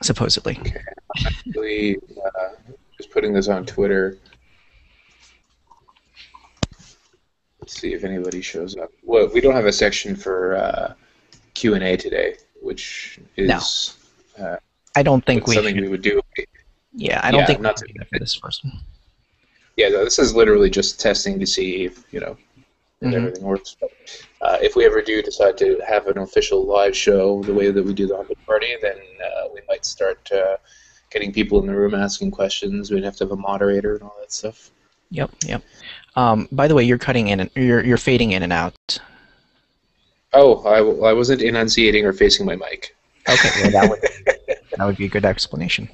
supposedly. Okay. Actually, just putting this on Twitter. Let's see if anybody shows up. Well, we don't have a section for Q&A today, which No, is I don't think we something should. we would do. Yeah, I don't Yeah, think we not should to. do that for this first one. Yeah, no, this is literally just testing to see if if Hmm. everything works. But, if we ever do decide to have an official live show the way that we do the Humble Party, then we might start getting people in the room asking questions. We'd have to have a moderator and all that stuff. Yep, yep. By the way, you're cutting in and you're fading in and out. Oh, I wasn't enunciating or facing my mic. Okay, well that would be a good explanation.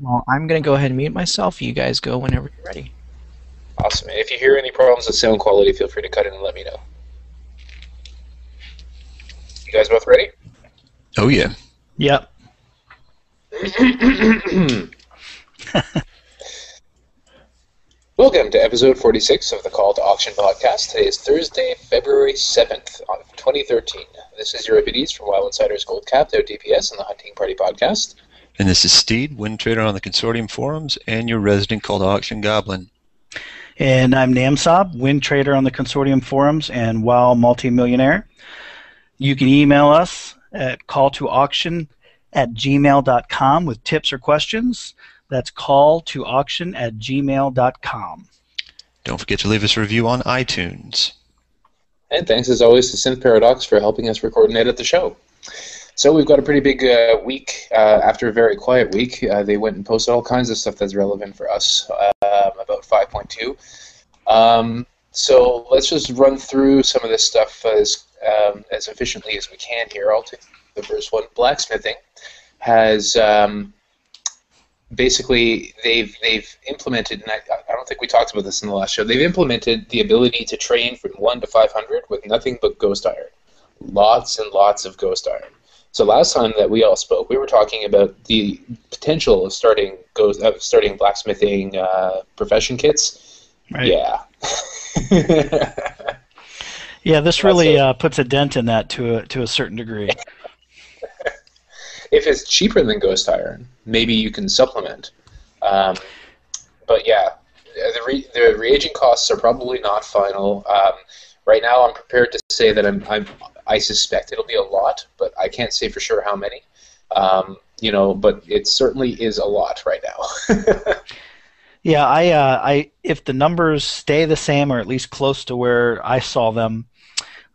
Well, I'm gonna go ahead and mute myself. You guys go whenever you're ready. Awesome. And if you hear any problems with sound quality, feel free to cut in and let me know. You guys both ready? Oh, yeah. Yep. Welcome to episode 46 of the Call to Auction podcast. Today is Thursday, February 7th, 2013. This is Euripides from Wild Insiders Gold Cap, their DPS, and the Hunting Party podcast. And this is Steed, Wind Trader on the Consortium Forums, and your resident Call to Auction Goblin. And I'm Namsob, Wind Trader on the Consortium Forums and WoW Multimillionaire. You can email us at calltoauction@gmail.com with tips or questions. That's calltoauction@gmail.com. Don't forget to leave us a review on iTunes. And thanks as always to Synth Paradox for helping us record and edit the show. So we've got a pretty big week. After a very quiet week, they went and posted all kinds of stuff that's relevant for us about 5.2. So let's just run through some of this stuff as efficiently as we can here. I'll take the first one. Blacksmithing has basically they've implemented, and I don't think we talked about this in the last show. They've implemented the ability to train from 1 to 500 with nothing but ghost iron. Lots and lots of ghost iron. So last time that we all spoke, we were talking about the potential of starting blacksmithing profession kits. Right. Yeah. Yeah, this really puts a dent in that to a certain degree. If it's cheaper than ghost iron, maybe you can supplement. But yeah, the reagent costs are probably not final. Right now, I'm prepared to say that I suspect it'll be a lot, but I can't say for sure how many. But it certainly is a lot right now. Yeah, I if the numbers stay the same or at least close to where I saw them,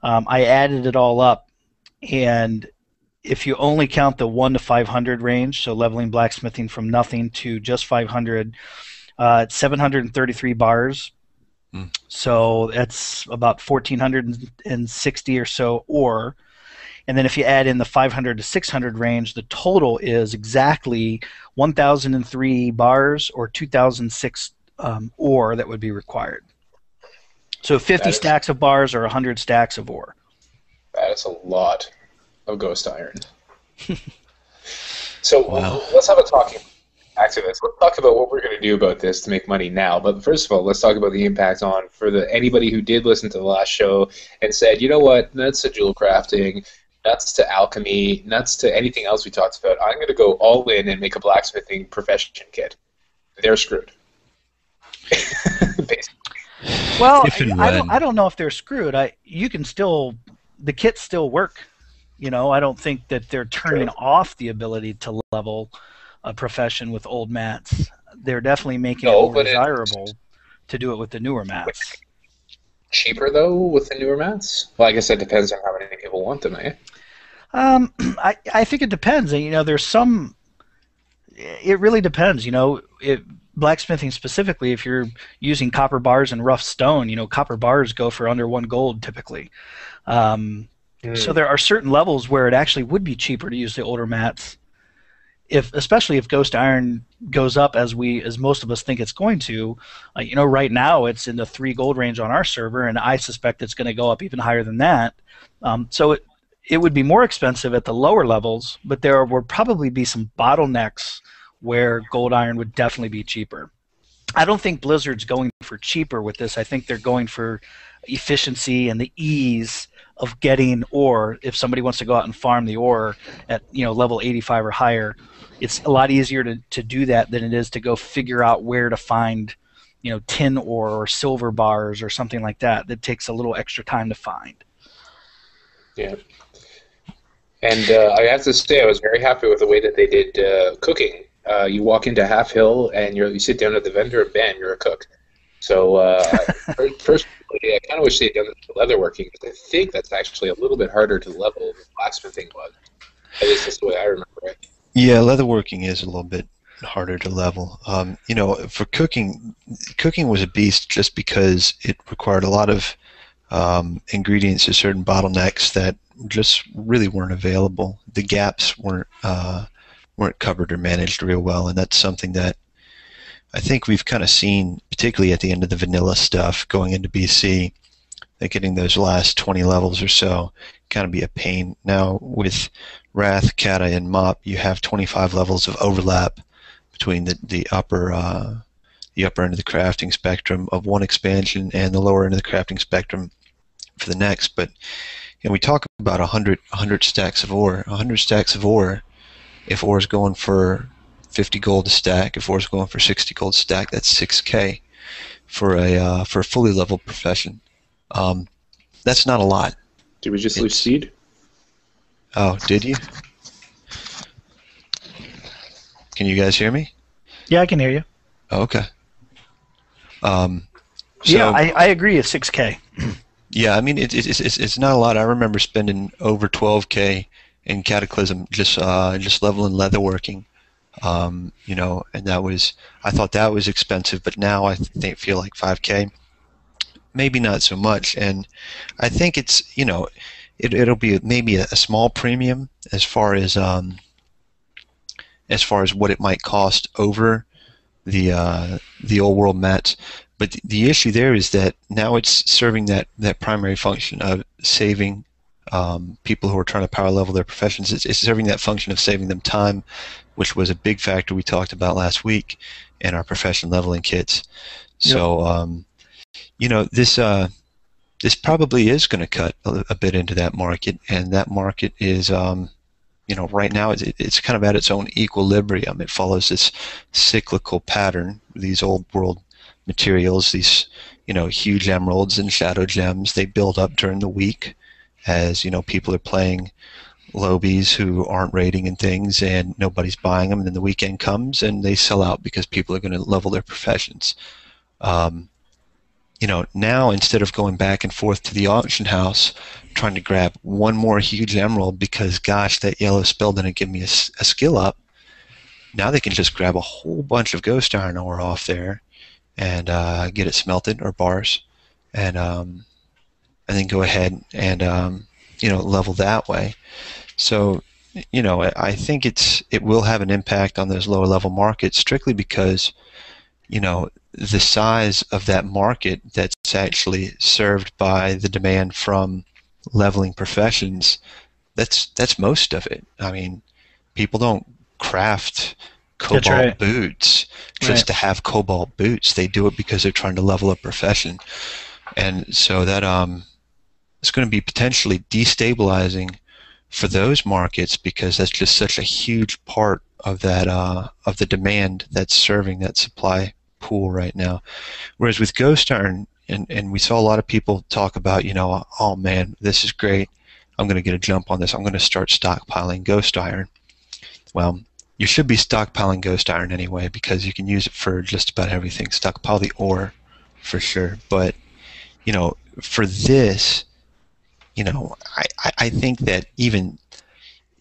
I added it all up, and if you only count the 1 to 500 range, so leveling blacksmithing from nothing to just 500, it's 733 bars. So that's about 1,460 or so ore. And then if you add in the 500 to 600 range, the total is exactly 1,003 bars or 2,006 ore that would be required. So 50 stacks of bars or 100 stacks of ore. That is a lot of ghost iron. So let's have a talking activist. Let's talk about what we're going to do about this to make money now. But first of all, let's talk about the impact on anybody who did listen to the last show and said, you know what, nuts to jewel crafting, nuts to alchemy, nuts to anything else we talked about. I'm going to go all in and make a blacksmithing profession kit. They're screwed. Basically. Well, I don't know if they're screwed. The kits still work. I don't think that they're turning off the ability to level a profession with old mats. They're definitely making it more desirable to do it with the newer mats. Cheaper though with the newer mats? Well, I guess it depends on how many people want them, eh? I think it depends. There's some. It really depends. Blacksmithing specifically, if you're using copper bars and rough stone, copper bars go for under 1 gold typically. So there are certain levels where it actually would be cheaper to use the older mats, especially if ghost iron goes up as most of us think it's going to. Right now it's in the 3 gold range on our server, and I suspect it's going to go up even higher than that. So it would be more expensive at the lower levels, but there would probably be some bottlenecks where gold iron would definitely be cheaper. I don't think Blizzard's going for cheaper with this. I think they're going for efficiency and the ease of getting ore. If somebody wants to go out and farm the ore at level 85 or higher, it's a lot easier to do that than it is to go figure out where to find tin ore or silver bars or something like that. That takes a little extra time to find. Yeah. And I have to say, I was very happy with the way that they did cooking. You walk into Half Hill and you sit down at the vendor, and bam, you're a cook. So personally, I kind of wish they'd done the leatherworking, because I think that's actually a little bit harder to level than blacksmithing was. At least that's the way I remember it. Yeah, leatherworking is a little bit harder to level. For cooking was a beast just because it required a lot of ingredients to certain bottlenecks that just really weren't available. The gaps weren't covered or managed real well, and that's something that I think we've kind of seen, particularly at the end of the vanilla stuff going into BC, that getting those last 20 levels or so kind of be a pain. Now with Wrath, Kata, and Mop, you have 25 levels of overlap between the upper end of the crafting spectrum of one expansion and the lower end of the crafting spectrum for the next. But we talk about 100 stacks of ore. 100 stacks of ore, if ore is going for 50 gold a stack, if ore is going for 60 gold a stack, that's 6K for a fully leveled profession. That's not a lot. Did we just lose Seed? Oh, did you? Can you guys hear me? Yeah, I can hear you. Oh, okay. I agree. It's 6K. Yeah, I mean it's not a lot. I remember spending over 12K in Cataclysm just leveling leatherworking, and I thought that was expensive, but now I feel like 5K, maybe not so much, and I think it's it'll be maybe a small premium as far as what it might cost over the old world mats. But the issue there is that now it's serving that primary function of saving people who are trying to power level their professions. It's serving that function of saving them time, which was a big factor we talked about last week in our profession leveling kits. So, this probably is going to cut a bit into that market, and that market is, right now it's kind of at its own equilibrium. It follows this cyclical pattern. These old world materials, these huge emeralds and shadow gems, they build up during the week as people are playing lobies who aren't raiding and things, and nobody's buying them, and then the weekend comes and they sell out because people are going to level their professions. Now instead of going back and forth to the auction house trying to grab one more huge emerald because gosh, that yellow spell didn't give me a skill up, now they can just grab a whole bunch of ghost iron ore off there and get it smelted, or bars, and then go ahead and level that way. So I think it will have an impact on those lower level markets, strictly because the size of that market that's actually served by the demand from leveling professions, that's most of it. I mean, people don't craft cobalt boots just to have cobalt boots. They do it because they're trying to level a profession, and so that it's going to be potentially destabilizing for those markets, because that's just such a huge part of that of the demand that's serving that supply pool right now. Whereas with Ghost Iron, and we saw a lot of people talk about, oh man, this is great, I'm going to get a jump on this, I'm going to start stockpiling Ghost Iron. Well, you should be stockpiling Ghost Iron anyway, because you can use it for just about everything. Stockpile the ore for sure, but for this, I think that even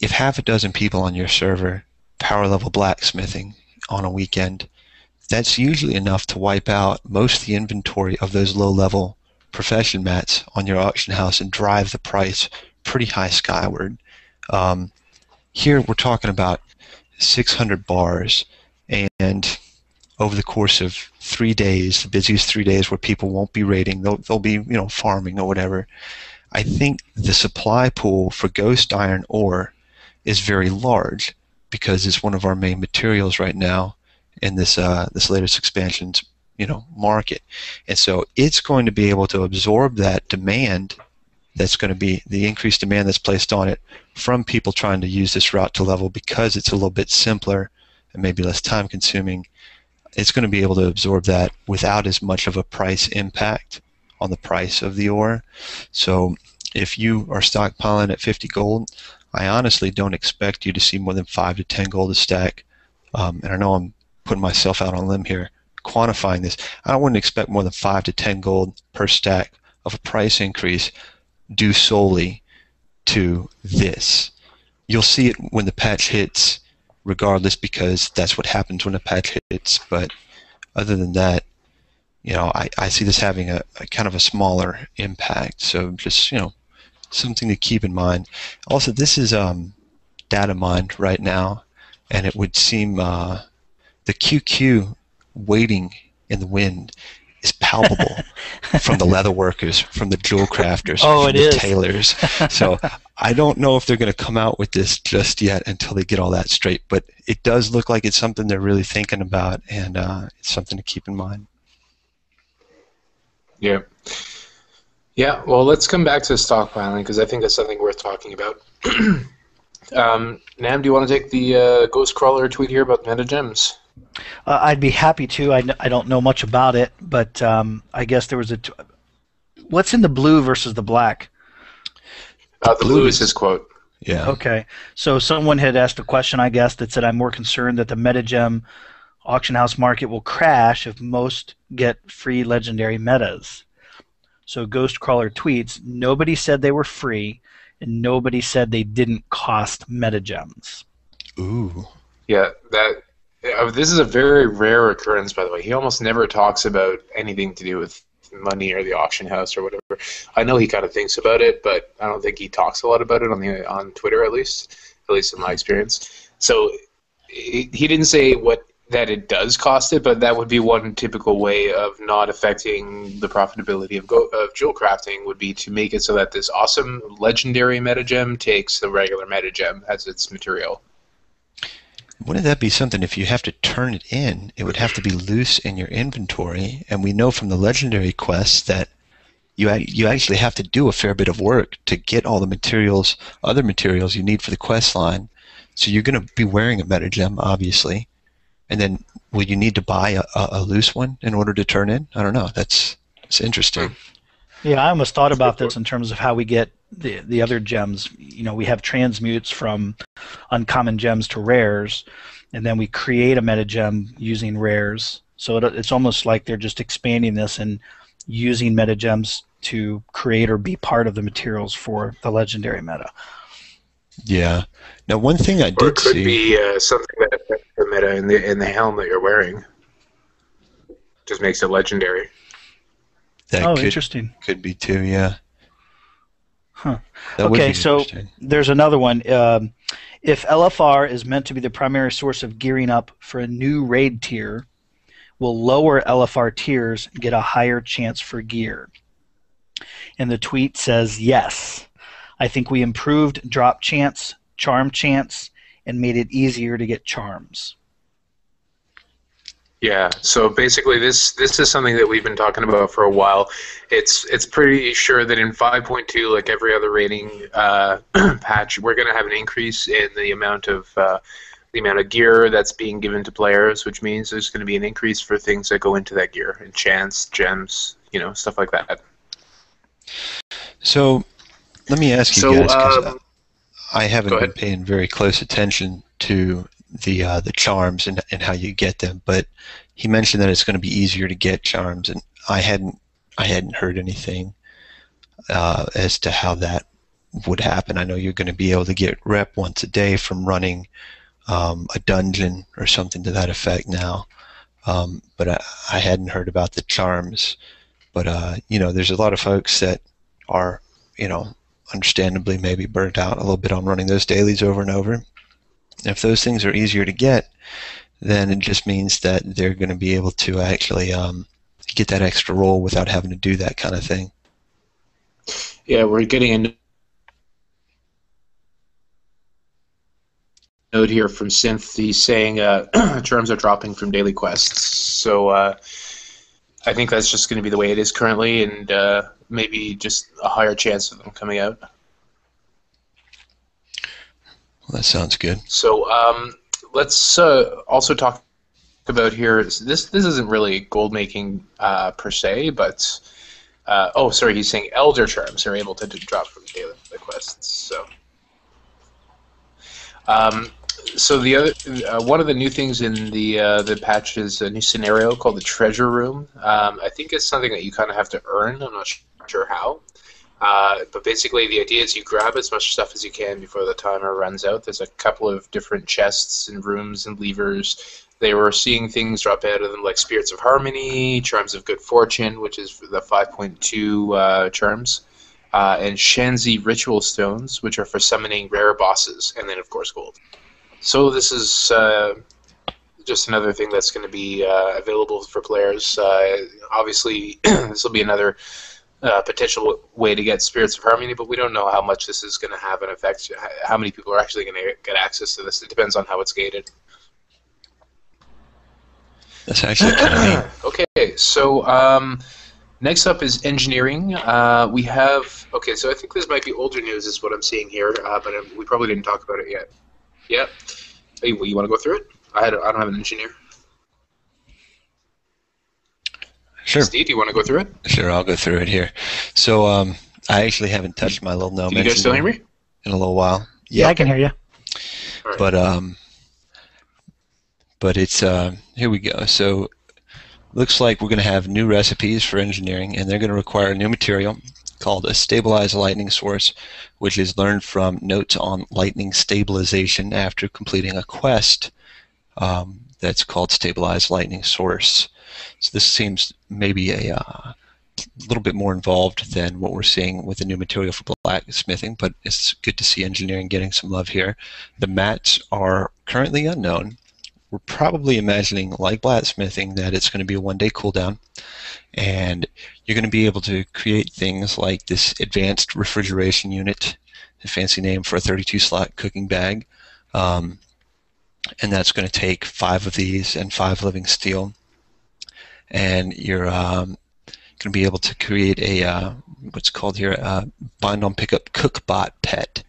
if half a dozen people on your server power level blacksmithing on a weekend, that's usually enough to wipe out most of the inventory of those low level profession mats on your auction house and drive the price pretty high skyward. Here we're talking about 600 bars, and over the course of 3 days, the busiest 3 days where people won't be raiding, they'll be farming or whatever. I think the supply pool for Ghost Iron ore is very large, because it's one of our main materials right now in this latest expansion's market. And so it's going to be able to absorb that demand that's going to be the increased demand that's placed on it from people trying to use this route to level, because it's a little bit simpler and maybe less time consuming. It's going to be able to absorb that without as much of a price impact on the price of the ore. So if you are stockpiling at 50 gold, I honestly don't expect you to see more than 5 to 10 gold a stack. And I know I'm putting myself out on a limb here, quantifying this. I wouldn't expect more than 5 to 10 gold per stack of a price increase due solely to this. You'll see it when the patch hits, regardless, because that's what happens when a patch hits. But other than that, I see this having a kind of a smaller impact. So just, something to keep in mind. Also, this is data mined right now, and it would seem the QQ waiting in the wind is palpable from the leather workers, from the jewel crafters, from the tailors. So I don't know if they're going to come out with this just yet until they get all that straight, but it does look like it's something they're really thinking about, and it's something to keep in mind. Yeah. Yeah, well, let's come back to stockpiling, because I think that's something worth talking about. Nam, do you want to take the Ghost Crawler tweet here about meta gems? I'd be happy to. I don't know much about it, but I guess there was what's in the blue versus the black? The blue is his quote. Yeah. Okay. So someone had asked a question, I guess, that said, I'm more concerned that the metagem auction house market will crash if most get free legendary metas. So Ghostcrawler tweets, nobody said they were free, and nobody said they didn't cost metagems. Ooh. Yeah, this is a very rare occurrence, by the way. He almost never talks about anything to do with money or the auction house or whatever. I know he kind of thinks about it, but I don't think he talks a lot about it on Twitter, at least in my experience. So he didn't say that it does cost it, but that would be one typical way of not affecting the profitability of jewel crafting, would be to make it so that this awesome legendary metagem takes the regular metagem as its material. Wouldn't that be something? If you have to turn it in, it would have to be loose in your inventory, and we know from the legendary quests that you actually have to do a fair bit of work to get all the other materials you need for the quest line. So you're going to be wearing a metagem, obviously. And then will you need to buy a loose one in order to turn in? I don't know. It's interesting. Yeah, I almost thought about this in terms of how we get the other gems. We have transmutes from uncommon gems to rares, and then we create a metagem using rares. So it's almost like they're just expanding this and using metagems to create or be part of the materials for the legendary meta. Yeah. Now, one thing I did see... Or it could be something that affects the meta in the helm that you're wearing. Just makes it legendary. Interesting. Could be too, yeah. Huh. Okay, so there's another one. If LFR is meant to be the primary source of gearing up for a new raid tier, will lower LFR tiers get a higher chance for gear? And the tweet says yes. I think we improved drop chance, charm chance, and made it easier to get charms. Yeah, so basically this is something that we've been talking about for a while. It's pretty sure that in 5.2, like every other rating patch, we're going to have an increase in the amount of gear that's being given to players, which means there's going to be an increase for things that go into that gear, enchants, gems, stuff like that. So let me ask you guys, because I haven't been paying very close attention to the charms and how you get them, but he mentioned that it's going to be easier to get charms, and I hadn't heard anything as to how that would happen. I know you're going to be able to get rep once a day from running a dungeon or something to that effect now, but I hadn't heard about the charms. But there's a lot of folks that are understandably maybe burnt out a little bit on running those dailies over and over. If those things are easier to get, then it just means that they're going to be able to actually get that extra roll without having to do that kind of thing. Yeah, we're getting a note here from Synth. He's saying terms are dropping from daily quests. So I think that's just going to be the way it is currently, and maybe just a higher chance of them coming out. Well, that sounds good. So let's also talk about here. This isn't really gold making per se, but oh, sorry, he's saying elder charms are able to drop from daily quests. So the other one of the new things in the patch is a new scenario called the Treasure Room. I think it's something that you kind of have to earn. I'm not sure how. But basically, the idea is you grab as much stuff as you can before the timer runs out. There's a couple of different chests and rooms and levers. They were seeing things drop out of them like Spirits of Harmony, Charms of Good Fortune, which is the 5.2 charms, and Shanzi Ritual Stones, which are for summoning rare bosses, and then, of course, gold. So this is just another thing that's going to be available for players. Obviously, this will be another potential way to get Spirits of Harmony, but we don't know how much this is going to have an effect, how many people are actually going to get access to this. It depends on how it's gated. That's actually kind of neat. Okay, so next up is engineering. We have, okay, so I think this might be older news is what I'm seeing here, but we probably didn't talk about it yet. Yeah. Hey, you want to go through it? I don't have an engineer. Sure. Steve, do you want to go through it? Sure, I'll go through it here. So I actually haven't touched my little gnome Can you guys still hear me? in a little while. Yeah, I can hear you. Right. But it's here we go. So looks like we're going to have new recipes for engineering, and they're going to require a new material called a stabilized lightning source, which is learned from notes on lightning stabilization after completing a quest that's called stabilized lightning source. So this seems maybe a little bit more involved than what we're seeing with the new material for blacksmithing, but it's good to see engineering getting some love here. The mats are currently unknown. We're probably imagining, like blacksmithing, that it's going to be a one-day cooldown, and you're going to be able to create things like this advanced refrigeration unit, a fancy name for a 32-slot cooking bag, and that's going to take 5 of these and 5 living steel. And you're going to be able to create a what's called here a bind on pickup cookbot pet.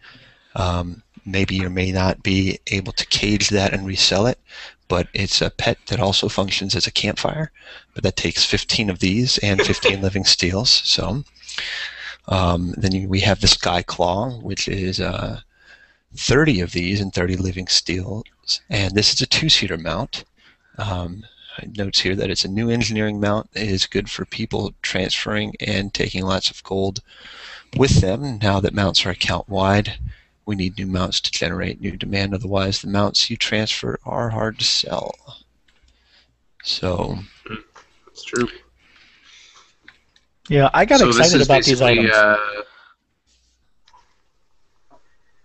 Maybe you may not be able to cage that and resell it, but it's a pet that also functions as a campfire. But that takes 15 of these and 15 living steels. So then we have the Sky Claw, which is 30 of these and 30 living steels. And this is a 2-seater mount. Notes here that it's a new engineering mount. It is good for people transferring and taking lots of gold with them. Now that mounts are account-wide, we need new mounts to generate new demand. Otherwise, the mounts you transfer are hard to sell. So That's true. Yeah, I got excited about these items.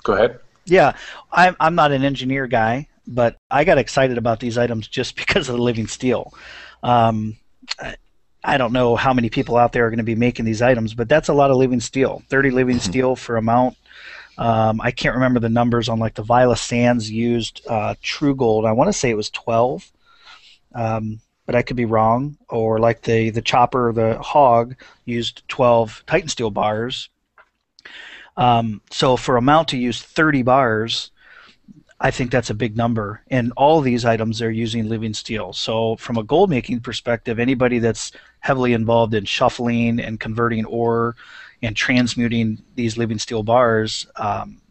Go ahead. Yeah, I'm not an engineer guy, but I got excited about these items just because of the living steel. I don't know how many people out there are going to be making these items, but that's a lot of living steel. 30 living steel for a mount. I can't remember the numbers on like the Viola Sands used True Gold. I want to say it was 12, but I could be wrong. Or like the Chopper, the Hog used 12 Titan Steel bars. So for a mount to use 30 bars, I think that's a big number. And all of these items are using living steel. So from a gold making perspective, anybody that's heavily involved in shuffling and converting ore and transmuting these living steel bars,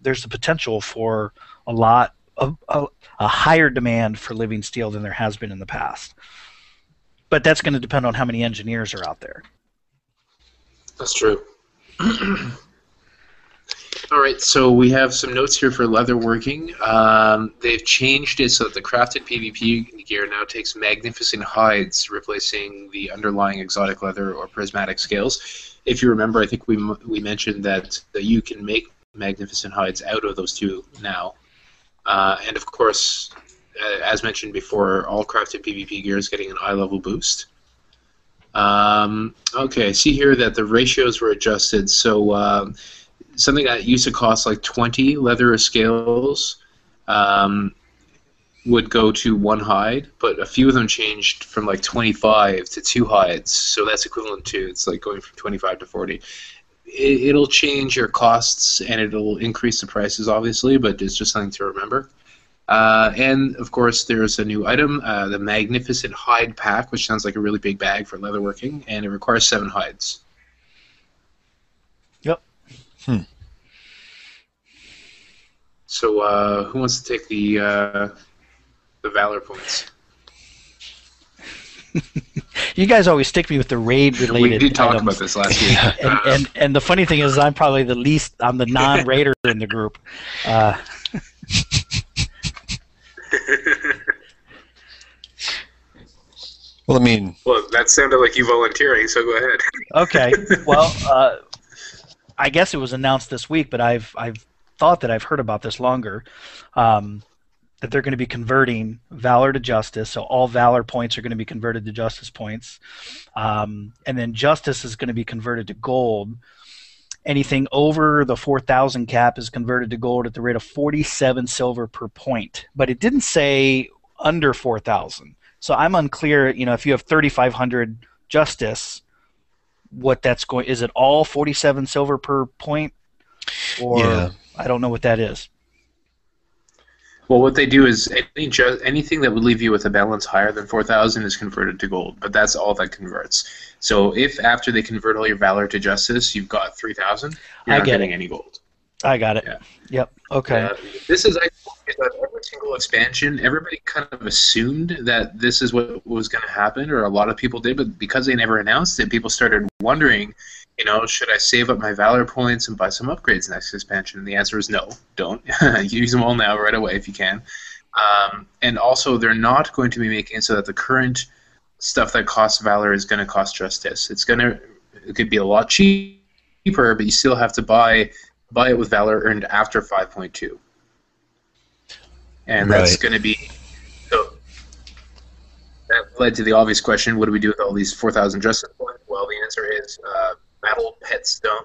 there's the potential for a lot of a higher demand for living steel than there has been in the past. But that's going to depend on how many engineers are out there. That's true. All right, so we have some notes here for leatherworking. They've changed it so that the crafted PvP gear now takes magnificent hides, replacing the underlying exotic leather or prismatic scales. If you remember, I think we mentioned that you can make magnificent hides out of those two now. And of course, as mentioned before, all crafted PvP gear is getting an eye level boost. Okay, I see here that the ratios were adjusted, so something that used to cost like 20 leather scales would go to 1 hide, but a few of them changed from like 25 to 2 hides. So that's equivalent to, it's like going from 25 to 40. It'll change your costs and it'll increase the prices, obviously, but it's just something to remember. And of course, there's a new item, the Magnificent Hide Pack, which sounds like a really big bag for leatherworking, and it requires 7 hides. Yep. So, who wants to take the Valor points? You guys always stick me with the raid-related We did talk items. about this last week. And the funny thing is, I'm probably I'm the non-raider in the group. Well, I mean, Well, that sounded like you volunteering, so go ahead. Okay. Well, I guess it was announced this week, but I've thought that I've heard about this longer. That they're going to be converting Valor to Justice, so all Valor points are going to be converted to Justice points, and then Justice is going to be converted to Gold. Anything over the 4,000 cap is converted to Gold at the rate of 47 silver per point, but it didn't say under 4,000. So I'm unclear. If you have 3,500 Justice, what that's going? Is it all 47 silver per point, or Yeah. I don't know what that is. Well, what they do is anything that would leave you with a balance higher than 4,000 is converted to gold, but that's all that converts. So if after they convert all your Valor to Justice, you've got 3,000, you're not getting any gold. I got it. Yeah. Yep. Okay. This is that every single expansion, everybody kind of assumed that this is what was going to happen, or a lot of people did, but because they never announced it, people started wondering, should I save up my Valor points and buy some upgrades next expansion? And the answer is no, don't. Use them all now right away if you can. And also, they're not going to be making it so that the current stuff that costs Valor is going to cost Justice. It could be a lot cheaper, but you still have to buy it with Valor earned after 5.2. And that's going to be... So that led to the obvious question, what do we do with all these 4,000 Justice points? Well, the answer is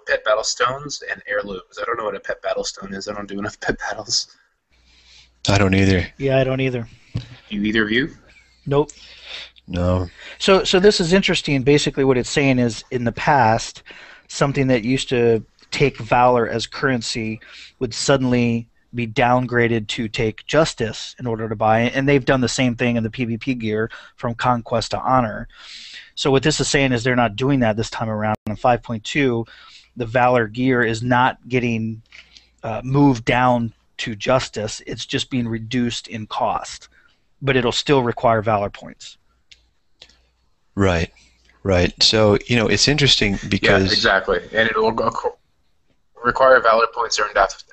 pet battle stones and heirlooms. I don't know what a pet battle stone is. I don't do enough pet battles. I don't either. Yeah, I don't either. You either of you? Nope. No. So this is interesting. Basically, what it's saying is, in the past, something that used to take Valor as currency would suddenly be downgraded to take Justice in order to buy it, and they've done the same thing in the PvP gear from Conquest to Honor. So what this is saying is they're not doing that this time around. In 5.2, the Valor gear is not getting moved down to Justice. It's just being reduced in cost, but it'll still require Valor points. Right. So, it's interesting because... Yeah, exactly. And it'll require Valor points earned after.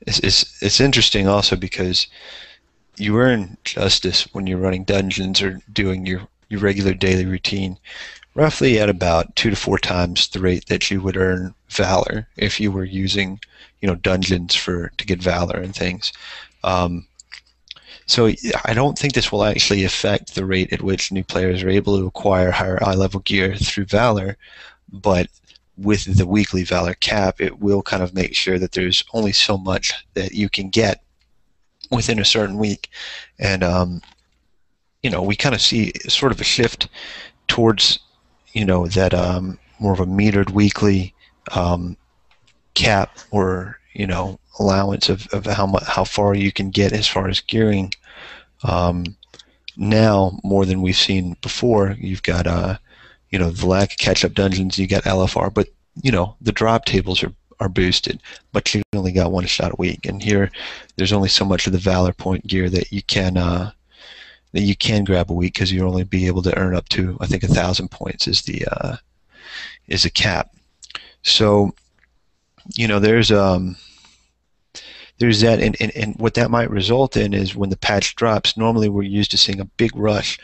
It's interesting also because you earn Justice when you're running dungeons or doing your regular daily routine roughly at about 2 to 4 times the rate that you would earn Valor if you were using dungeons to get Valor and things. So I don't think this will actually affect the rate at which new players are able to acquire higher eye-level gear through Valor, but with the weekly Valor cap, it will kind of make sure that there's only so much that you can get within a certain week. And, we kind of see sort of a shift towards, that more of a metered weekly cap or, allowance of how far you can get as far as gearing. Now, more than we've seen before, you've got the lack of catch-up dungeons, you got LFR, but the drop tables are boosted, but you only got one shot a week. And here, there's only so much of the Valor point gear that you can grab a week because you'll only be able to earn up to, I think, 1,000 points is a cap. So there's that, and what that might result in is when the patch drops, normally we're used to seeing a big rush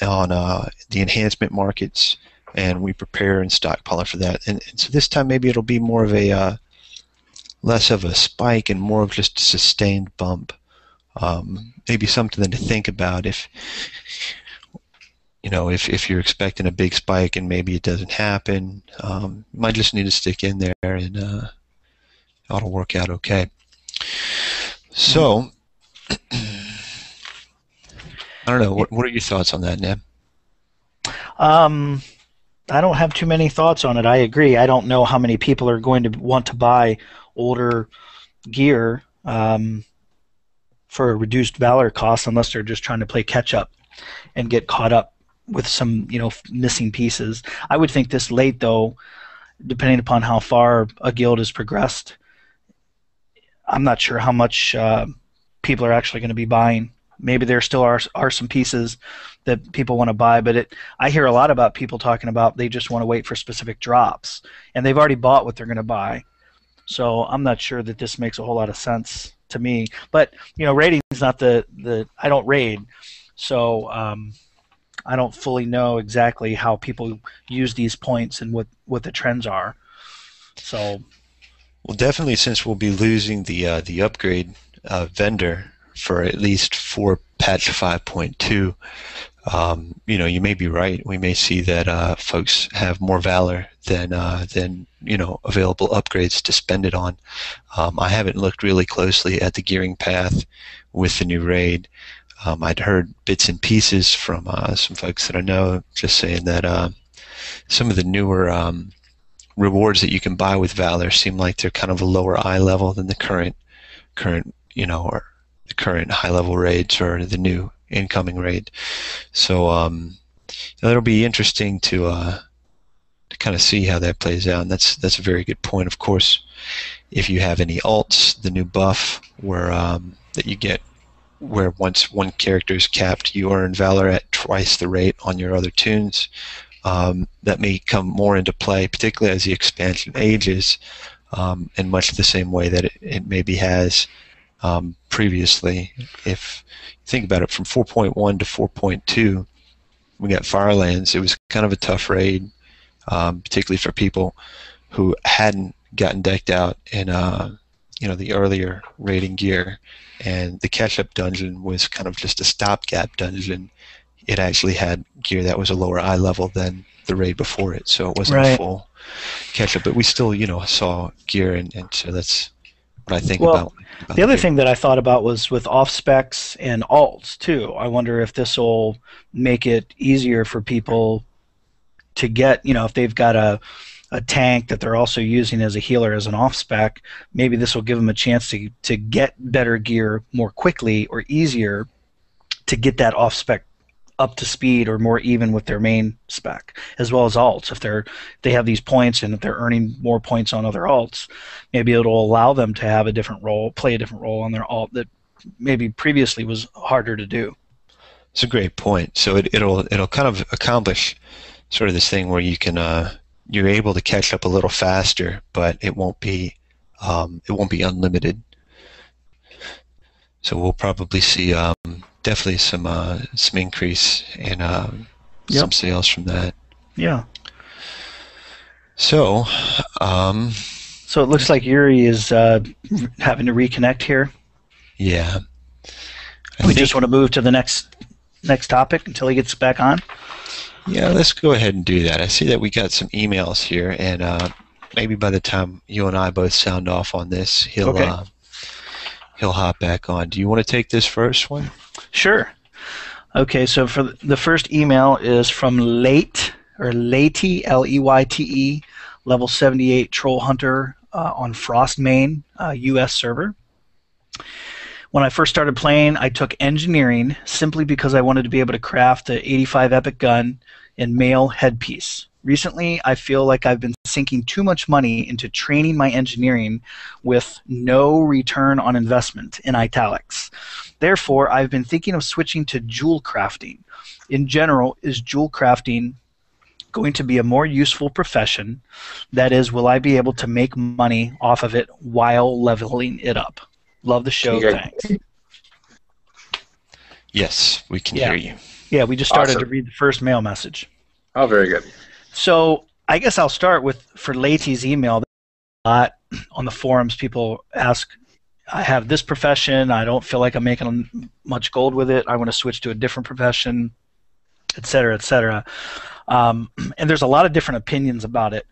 on the enhancement markets, and we prepare and stockpile for that. And so this time maybe it'll be more of a less of a spike and more of just a sustained bump. Maybe something to think about if you're expecting a big spike and maybe it doesn't happen. You might just need to stick in there and it'll work out okay. So I don't know. What are your thoughts on that, Neb? I don't have too many thoughts on it. I agree. I don't know how many people are going to want to buy older gear for a reduced valor cost unless they're just trying to play catch up and get caught up with some, missing pieces. I would think this late, though, depending upon how far a guild has progressed, I'm not sure how much people are actually going to be buying. Maybe there still are some pieces that people want to buy, but I hear a lot about people talking about they just want to wait for specific drops, and they've already bought what they're going to buy. So I'm not sure that this makes a whole lot of sense to me. But raiding is not the I don't raid, so I don't fully know exactly how people use these points and what the trends are. So, well, definitely, since we'll be losing the upgrade vendor for at least for patch 5.2, you may be right. We may see that folks have more valor than available upgrades to spend it on. I haven't looked really closely at the gearing path with the new raid. I'd heard bits and pieces from some folks that I know just saying that some of the newer rewards that you can buy with valor seem like they're kind of a lower eye level than the current or the current high level raids or the new incoming raid. So it'll be interesting to kind of see how that plays out. And that's a very good point. Of course, if you have any alts, the new buff where that you get, where once one character is capped, you earn valor at twice the rate on your other tunes. That may come more into play, particularly as the expansion ages, in much the same way that it maybe has previously. If you think about it, from 4.1 to 4.2, we got Firelands. It was kind of a tough raid, particularly for people who hadn't gotten decked out in the earlier raiding gear, and the catch-up dungeon was kind of just a stopgap dungeon. It actually had gear that was a lower eye level than the raid before it, so it wasn't a full catch-up, but we still saw gear, and so that's what I think about the other thing that I thought about was with off specs and alts too. I wonder if this will make it easier for people to get, if they've got a tank that they're also using as a healer as an off spec, maybe this will give them a chance to get better gear more quickly or easier to get that off spec up to speed or more even with their main spec, as well as alts. If they have these points and if they're earning more points on other alts, maybe it'll allow them to have a different role, play a different role on their alt that maybe previously was harder to do. It's a great point. So it'll kind of accomplish sort of this thing where you can you're able to catch up a little faster, but it won't be unlimited. So we'll probably see definitely some increase in some sales from that. Yeah. So so it looks like Yuri is having to reconnect here. Yeah. We just want to move to the next topic until he gets back on. Yeah, let's go ahead and do that. I see that we got some emails here, and maybe by the time you and I both sound off on this, he'll hop back on. Do you want to take this first one? Sure. Okay, so for the first email is from Leyte, Leyte, level 78 Troll Hunter on Frostmain, US server. When I first started playing, I took engineering simply because I wanted to be able to craft the 85 epic gun and male headpiece. Recently, I feel like I've been sinking too much money into training my engineering with no return on investment, in italics. Therefore, I've been thinking of switching to jewel crafting. In general, is jewel crafting going to be a more useful profession? That is, will I be able to make money off of it while leveling it up? Love the show, thanks. Yes, we can hear you. Yeah, we just started to read the first mail message. Oh, very good. So I guess I'll start for Leyte's email. A lot on the forums, people ask, I have this profession, I don't feel like I'm making much gold with it, I want to switch to a different profession, et cetera, et cetera. And there's a lot of different opinions about it.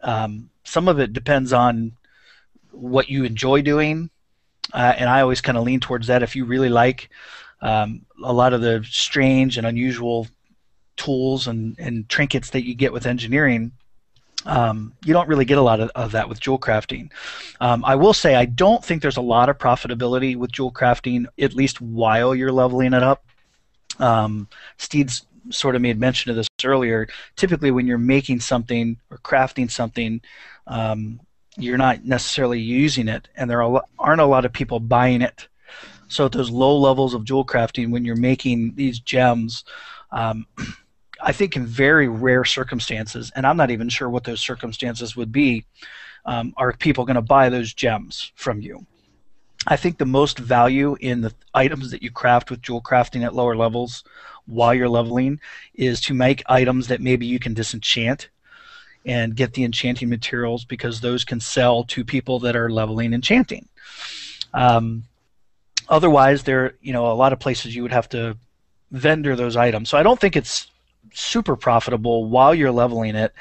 Some of it depends on what you enjoy doing. and I always kind of lean towards that. If you really like a lot of the strange and unusual tools and trinkets that you get with engineering, you don't really get a lot of that with jewel crafting. I will say I don't think there's a lot of profitability with jewel crafting, at least while you're leveling it up. Steed's sort of made mention of this earlier. Typically when you're making something or crafting something, you're not necessarily using it, and there aren't a lot of people buying it. So at those low levels of jewel crafting, when you're making these gems, I think in very rare circumstances, and I'm not even sure what those circumstances would be, are people going to buy those gems from you. I think the most value in the items that you craft with jewel crafting at lower levels while you're leveling is to make items that maybe you can disenchant and get the enchanting materials, because those can sell to people that are leveling enchanting. Otherwise, there a lot of places you would have to vendor those items. So I don't think it's super profitable while you're leveling it,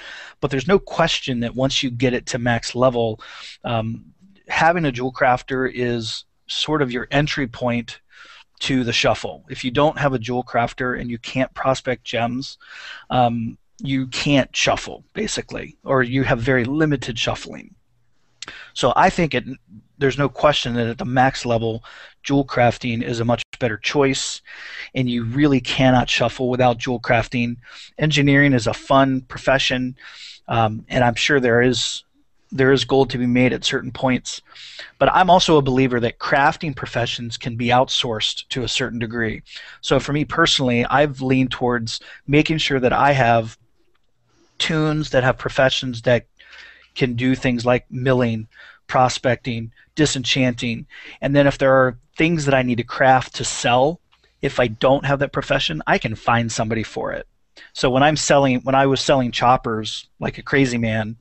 but there's no question that once you get it to max level, having a jewel crafter is sort of your entry point to the shuffle. If you don't have a jewel crafter and you can't prospect gems, you can't shuffle, basically, or you have very limited shuffling. So I think there's no question that at the max level, jewel crafting is a much better choice, and you really cannot shuffle without jewel crafting. Engineering is a fun profession, and I'm sure there is gold to be made at certain points. But I'm also a believer that crafting professions can be outsourced to a certain degree. So for me personally, I've leaned towards making sure that I have tunes that have professions that can do things like milling, prospecting, disenchanting, and then if there are things that I need to craft to sell, if I don't have that profession, I can find somebody for it. So when I was selling choppers like a crazy man,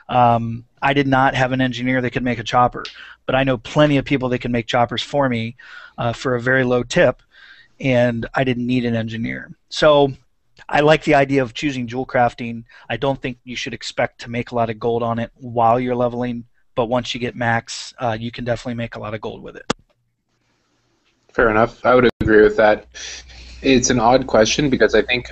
I did not have an engineer that could make a chopper, but I know plenty of people that can make choppers for me for a very low tip, and I didn't need an engineer. So I like the idea of choosing jewel crafting. I don't think you should expect to make a lot of gold on it while you're leveling, but once you get max, you can definitely make a lot of gold with it. Fair enough. I would agree with that. It's an odd question because I think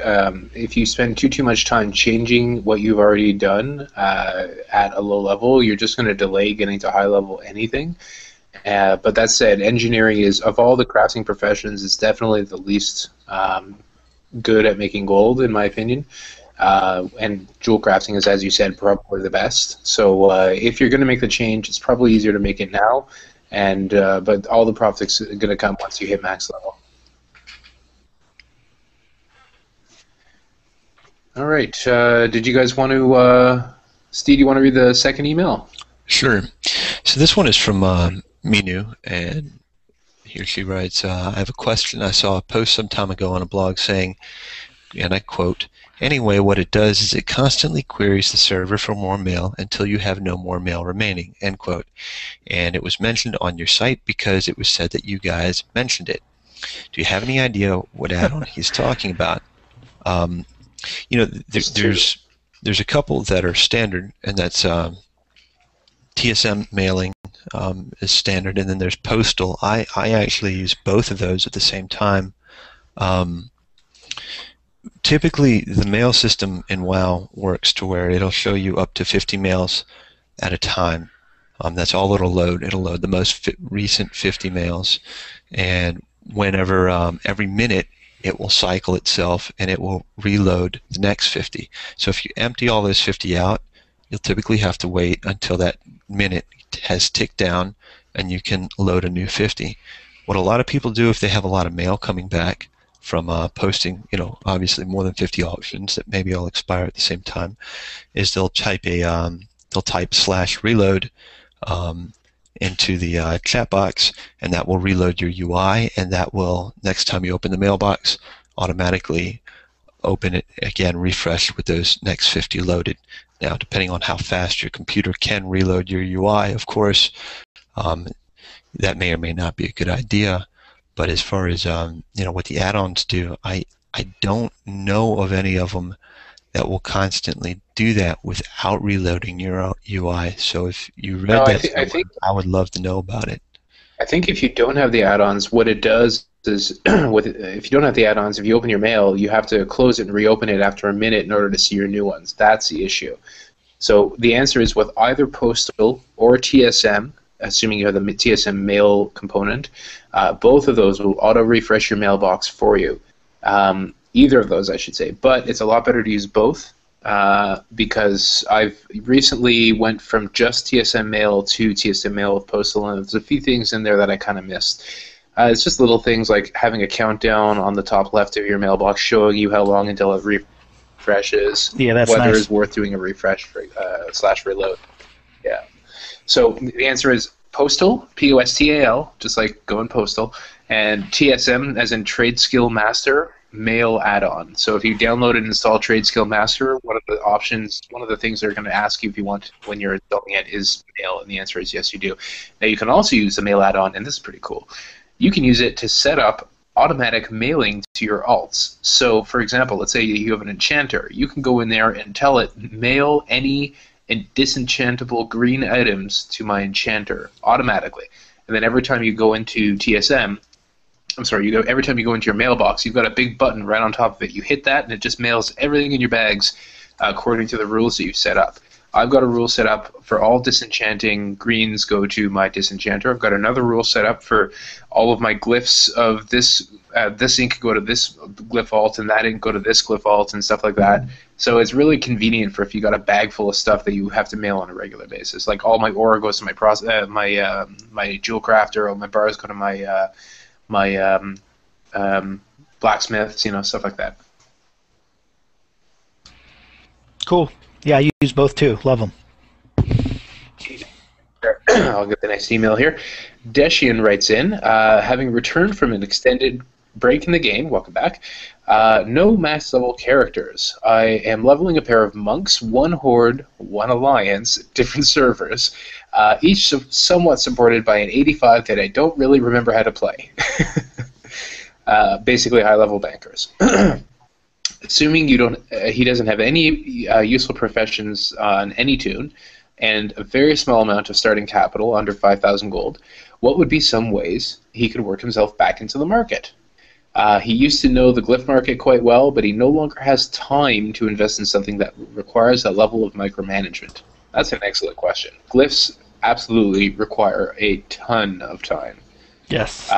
if you spend too much time changing what you've already done at a low level, you're just going to delay getting to high level anything. But that said, engineering is, of all the crafting professions, is definitely the least good at making gold, in my opinion. And jewel crafting is, as you said, probably the best. So if you're going to make the change, it's probably easier to make it now. And but all the profits are going to come once you hit max level. All right. Did you guys want to, Steve, you want to read the second email? Sure. So this one is from Minu, and here she writes, I have a question. I saw a post some time ago on a blog saying, and I quote, "Anyway, what it does is it constantly queries the server for more mail until you have no more mail remaining," end quote. And it was mentioned on your site because it was said that you guys mentioned it. Do you have any idea what add-on he's talking about? There's a couple that are standard, and that's TSM mailing is standard, and then there's postal. I actually use both of those at the same time. Typically, the mail system in WoW works to where it'll show you up to 50 mails at a time. That's all it'll load. It'll load the most recent 50 mails, and whenever every minute it will cycle itself and it will reload the next 50. So if you empty all those 50 out, you'll typically have to wait until that minute has ticked down and you can load a new 50. What a lot of people do if they have a lot of mail coming back from posting, obviously more than 50 auctions that maybe all expire at the same time, is they'll type /reload into the chat box, and that will reload your UI, and that will, next time you open the mailbox, automatically open it again, refresh with those next 50 loaded. Now, depending on how fast your computer can reload your UI, of course, that may or may not be a good idea. But as far as what the add-ons do, I don't know of any of them that will constantly do that without reloading your UI. So if you read I would love to know about it. I think if you don't have the add-ons, what it does is, if you don't have the add-ons, if you open your mail, you have to close it and reopen it after a minute in order to see your new ones. That's the issue. So the answer is with either Postal or TSM, assuming you have the TSM mail component, both of those will auto-refresh your mailbox for you. Either of those, I should say. But it's a lot better to use both. Because I've recently went from just TSM Mail to TSM Mail with Postal, and there's a few things in there that I kind of missed. It's just little things like having a countdown on the top left of your mailbox showing you how long until it refreshes. Yeah, that's whether nice. it's worth doing a refresh / reload. Yeah. So the answer is Postal, Postal, just like going postal, and TSM as in Trade Skill Master. Mail add-on. So if you download and install Trade Skill Master, one of the things they're going to ask you if you want when you're installing it is mail, and the answer is yes, you do. Now you can also use the mail add-on, and this is pretty cool. You can use it to set up automatic mailing to your alts. So for example, let's say you have an enchanter. You can go in there and tell it, mail any disenchantable green items to my enchanter automatically. And then every time you go into every time you go into your mailbox, you've got a big button right on top of it. You hit that, and it just mails everything in your bags according to the rules that you've set up. I've got a rule set up for all disenchanting greens go to my disenchanter. I've got another rule set up for all of my glyphs of this ink go to this glyph alt, and that ink go to this glyph alt, and stuff like that. So it's really convenient for if you got a bag full of stuff that you have to mail on a regular basis. Like all my ore goes to my jewel crafter, all my bars go to my blacksmiths, stuff like that. Cool. Yeah, I use both too. Love them. I'll get the next email here. Deshian writes in, having returned from an extended break in the game, welcome back, no max level characters. I am leveling a pair of monks, one horde, one alliance, different servers, each somewhat supported by an 85 that I don't really remember how to play. Basically high-level bankers. Assuming he doesn't have any useful professions on any tune, and a very small amount of starting capital, under 5,000 gold, what would be some ways he could work himself back into the market? He used to know the glyph market quite well, but he no longer has time to invest in something that requires a level of micromanagement. That's an excellent question. Glyphs absolutely require a ton of time. Yes.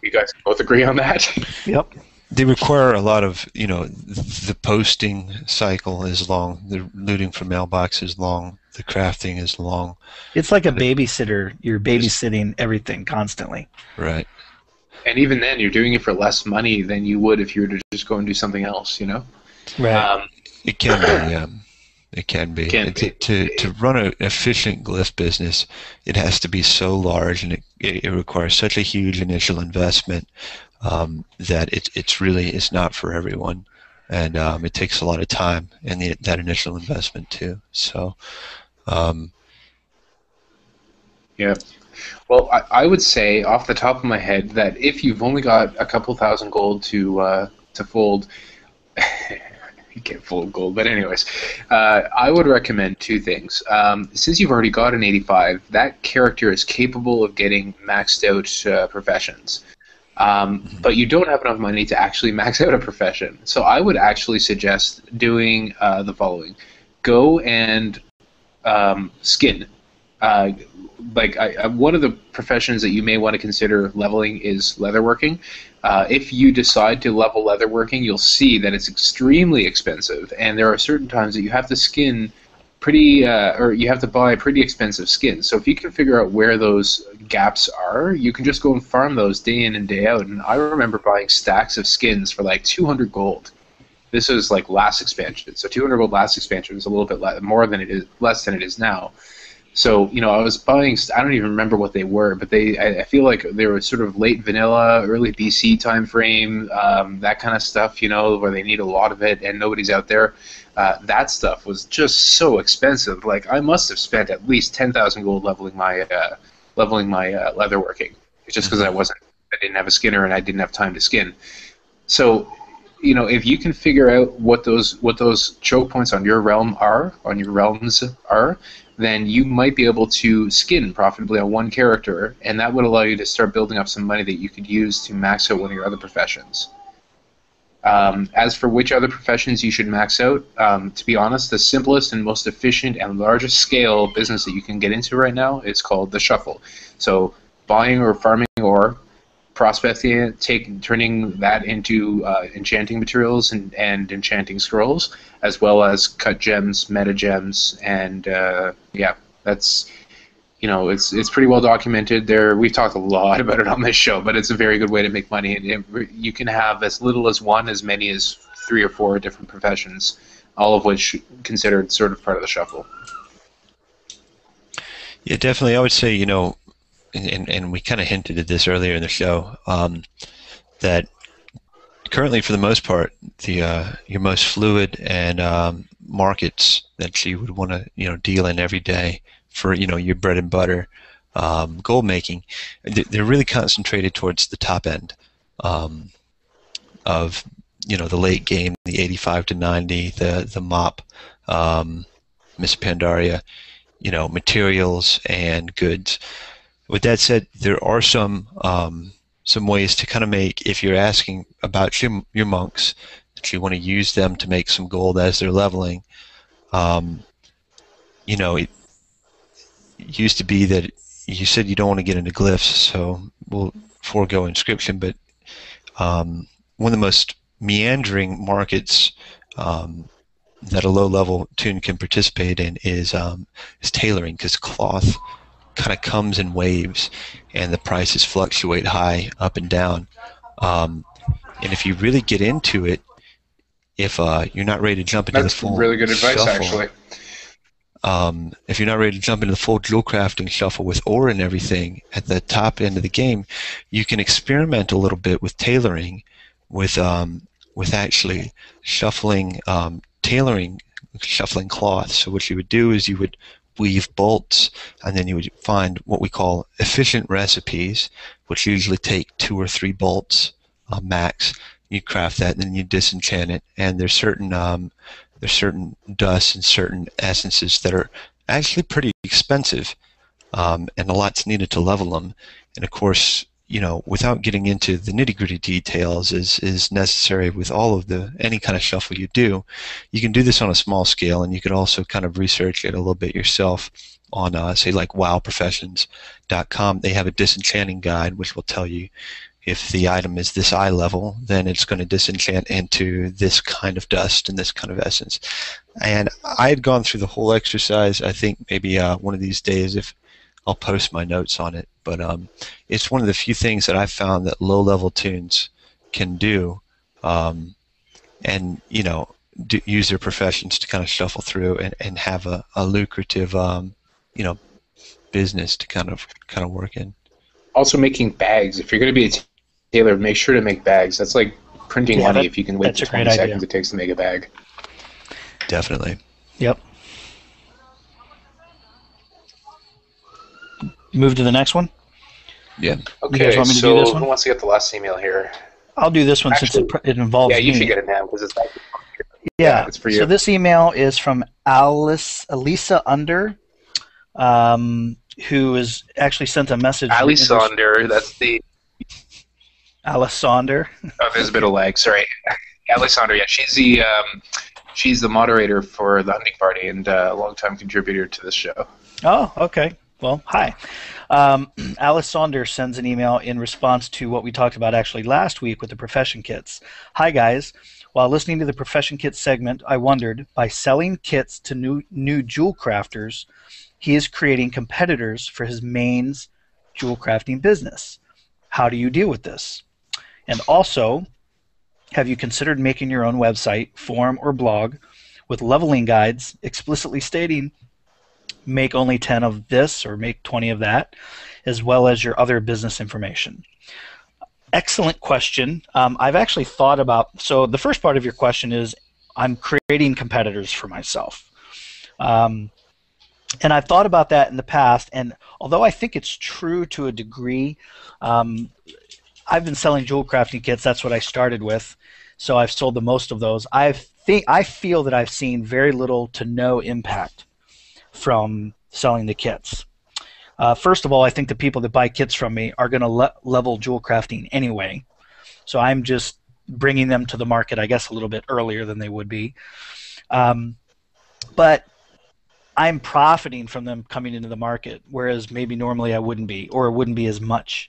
You guys both agree on that? Yep. They require a lot of, the posting cycle is long, the looting from mailbox is long, the crafting is long. It's like a babysitter. You're babysitting everything constantly. Right. And even then, you're doing it for less money than you would if you were to just go and do something else, Right. It can be, yeah. It can be. To run an efficient glyph business, it has to be so large, and it requires such a huge initial investment that it's not for everyone, and it takes a lot of time and that initial investment too. So, yeah. Well, I would say off the top of my head that if you've only got a couple thousand gold to fold. You can't fold gold, but anyways, I would recommend two things. Since you've already got an 85, that character is capable of getting maxed out professions. But you don't have enough money to actually max out a profession. So I would actually suggest doing the following. Go and skin. One of the professions that you may want to consider leveling is leatherworking. If you decide to level leatherworking, you'll see that it's extremely expensive, and there are certain times that you have to skin you have to buy pretty expensive skins. So if you can figure out where those gaps are, you can just go and farm those day in and day out. And I remember buying stacks of skins for like 200 gold. This was like last expansion, so 200 gold last expansion is a little bit less than it is now. So, I was buying, I don't even remember what they were, but I feel like they were sort of late vanilla, early BC time frame, that kind of stuff, where they need a lot of it and nobody's out there. That stuff was just so expensive. Like, I must have spent at least 10,000 gold leveling my leatherworking, just because I didn't have a skinner and I didn't have time to skin. So, if you can figure out what those choke points on your realms are, then you might be able to skin profitably on one character, and that would allow you to start building up some money that you could use to max out one of your other professions. As for which other professions you should max out, to be honest, the simplest and most efficient and largest scale business that you can get into right now is called the shuffle. So buying or farming or prospecting it, turning that into enchanting materials and enchanting scrolls, as well as cut gems, meta gems, and that's it's pretty well documented. We've talked a lot about it on this show, but it's a very good way to make money. And you can have as little as one, as many as 3 or 4 different professions, all of which considered sort of part of the shuffle. Yeah, definitely. I would say, and we kind of hinted at this earlier in the show, that currently, for the most part, your most fluid and markets that you would want to deal in every day for your bread and butter gold making, they're really concentrated towards the top end of the late game, the 85 to 90, the mop, Miss Pandaria, materials and goods. With that said, there are some ways to kind of make, if you're asking about your monks, that you want to use them to make some gold as they're leveling. It used to be that you said you don't want to get into glyphs, so we'll forego inscription, but one of the most meandering markets that a low-level toon can participate in is tailoring, because cloth kind of comes in waves, and the prices fluctuate high, up and down. And if you really get into it, if you're not ready to jump into the full That's really good advice, shuffle, actually. if you're not ready to jump into the full jewel crafting shuffle with ore and everything at the top end of the game, you can experiment a little bit with tailoring, with actually shuffling, tailoring, shuffling cloth. So what you would do is you would weave bolts, and then you would find what we call efficient recipes, which usually take 2 or 3 bolts max. You craft that, and then you disenchant it. And there's certain dusts and certain essences that are actually pretty expensive, and a lot's needed to level them. And of course, without getting into the nitty-gritty details is necessary with all of any kind of shuffle you do. You can do this on a small scale, and you could also kind of research it a little bit yourself on, say, like wowprofessions.com. They have a disenchanting guide, which will tell you if the item is this eye level, then it's going to disenchant into this kind of dust and this kind of essence. And I had gone through the whole exercise. I think maybe one of these days, if I'll post my notes on it, but it's one of the few things that I've found that low-level toons can do, and use their professions to kind of shuffle through and have a lucrative business to kind of work in. Also, making bags. If you're going to be a tailor, make sure to make bags. That's like printing money if you can wait the 20 seconds it takes to make a bag. Definitely. Yep. Move to the next one? Yeah. Okay, you guys want me to do this one? Who wants to get the last email here? I'll do this one since it involves me. Yeah, you should get it now because it's yeah, it's for you. So this email is from Alisa Under, who has actually sent a message. Alessander, that's the... Alessander. Oh, there's a bit of lag, sorry. Alessander, yeah, she's the moderator for the hunting party and a longtime contributor to this show. Oh, okay. Well, hi. Alice Saunders sends an email in response to what we talked about actually last week with the profession kits. Hi, guys. While listening to the profession kit segment, I wondered, by selling kits to new jewel crafters, he is creating competitors for his mains jewel crafting business. How do you deal with this? And also, have you considered making your own website, forum, or blog with leveling guides explicitly stating make only 10 of this or make 20 of that, as well as your other business information? Excellent question. I've actually thought about, so the first part of your question is I'm creating competitors for myself. And I've thought about that in the past, and although I think it's true to a degree, I've been selling jewel crafting kits. That's what I started with. So I've sold the most of those. I feel that I've seen very little to no impact from selling the kits. First of all, I think the people that buy kits from me are going to level jewel crafting anyway. So I'm just bringing them to the market, I guess, a little bit earlier than they would be. But I'm profiting from them coming into the market, whereas maybe normally I wouldn't be, or it wouldn't be as much.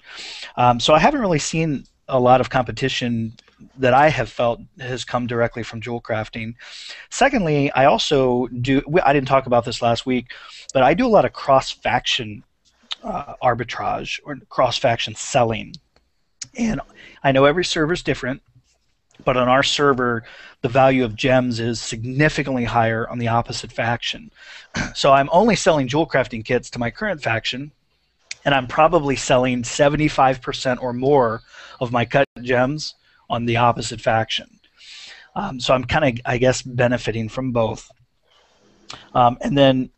So I haven't really seen a lot of competition that I have felt has come directly from jewel crafting. Secondly, I also do, I didn't talk about this last week, but I do a lot of cross-faction arbitrage or cross-faction selling. And I know every server is different, but on our server, the value of gems is significantly higher on the opposite faction. So I'm only selling jewel crafting kits to my current faction, and I'm probably selling 75% or more of my cut gems on the opposite faction. So I'm kind of, I guess, benefiting from both. And then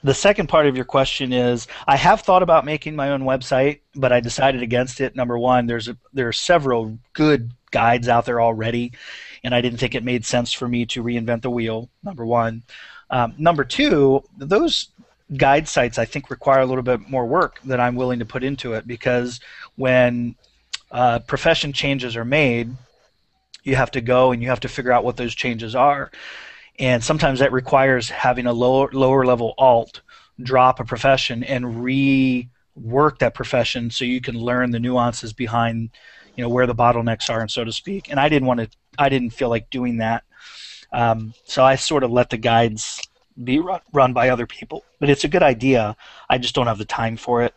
the second part of your question is, I have thought about making my own website, but I decided against it. Number one, there are several good guides out there already, and I didn't think it made sense for me to reinvent the wheel, number one. Number two, those guide sites I think require a little bit more work than I'm willing to put into it, because when profession changes are made, you have to go and you have to figure out what those changes are. And sometimes that requires having a lower level alt drop a profession and rework that profession so you can learn the nuances behind, you know, where the bottlenecks are, and so to speak. And I didn't feel like doing that. So I sort of let the guides be run by other people. But it's a good idea. I just don't have the time for it,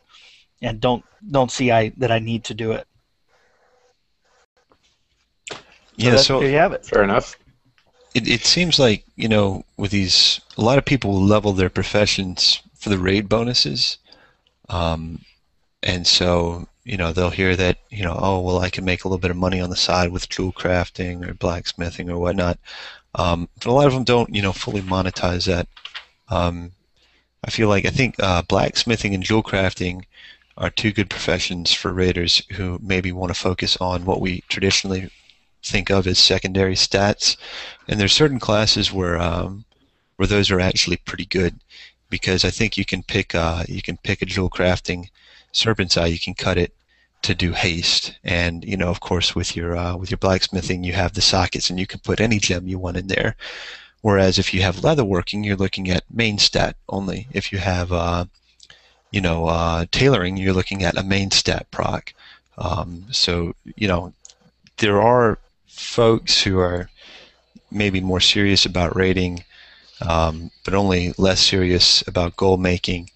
and don't see that I need to do it. Yeah, so there you have it. Fair enough. It seems like, you know, with these, a lot of people level their professions for the raid bonuses. And so, you know, they'll hear that, you know, oh, well, I can make a little bit of money on the side with jewel crafting or blacksmithing or whatnot. But a lot of them don't, you know, fully monetize that. I think blacksmithing and jewel crafting are two good professions for raiders who maybe want to focus on what we traditionally think of as secondary stats. And there's certain classes where those are actually pretty good, because I think you can pick a jewel crafting serpent's eye, you can cut it to do haste, and you know, of course, with your blacksmithing, you have the sockets, and you can put any gem you want in there. Whereas if you have leatherworking, you're looking at main stat only. If you have tailoring, you're looking at a main stat proc. So you know, there are folks who are maybe more serious about raiding, but only less serious about gold making,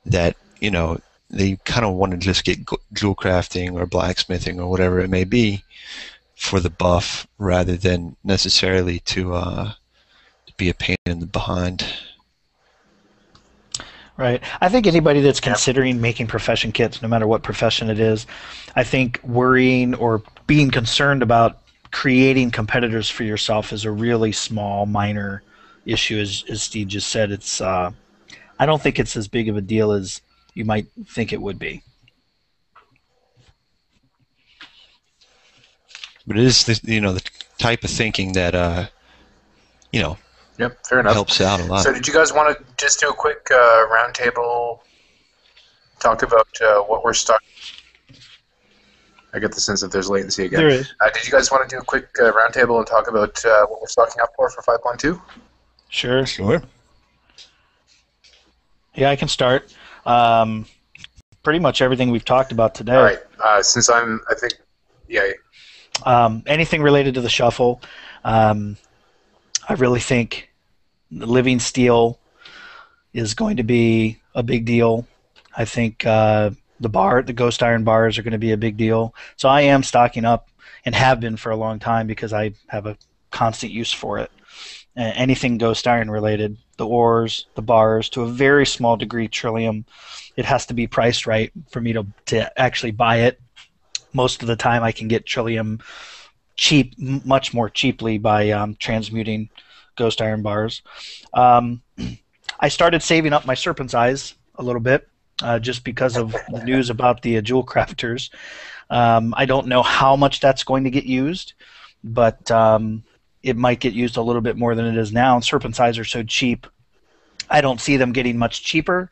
that, you know, they kind of want to just get jewel crafting or blacksmithing or whatever it may be for the buff, rather than necessarily to be a pain in the behind. Right. I think anybody that's considering making profession kits, no matter what profession it is, I think worrying or being concerned about creating competitors for yourself is a really small, minor issue. As Steve just said, it's I don't think it's as big of a deal as you might think it would be. But it is the type of thinking that Yep, fair enough. helps out a lot. So did you guys want to just do a quick roundtable, talk about what we're stuck? I get the sense that there's latency again. There is. Did you guys want to do a quick roundtable and talk about what we're stocking up for 5.2? Sure. Sure. Yeah, I can start. Pretty much everything we've talked about today. All right. Anything related to the shuffle, I really think the living steel is going to be a big deal. I think the ghost iron bars are going to be a big deal. So I am stocking up, and have been for a long time, because I have a constant use for it. Anything ghost iron related, the ores, the bars, to a very small degree Trillium, it has to be priced right for me to actually buy it. Most of the time I can get Trillium cheap, much more cheaply, by transmuting ghost iron bars. I started saving up my Serpent's Eyes a little bit, just because of the news about the jewel crafters. I don't know how much that's going to get used, but it might get used a little bit more than it is now. And serpent are so cheap, I don't see them getting much cheaper.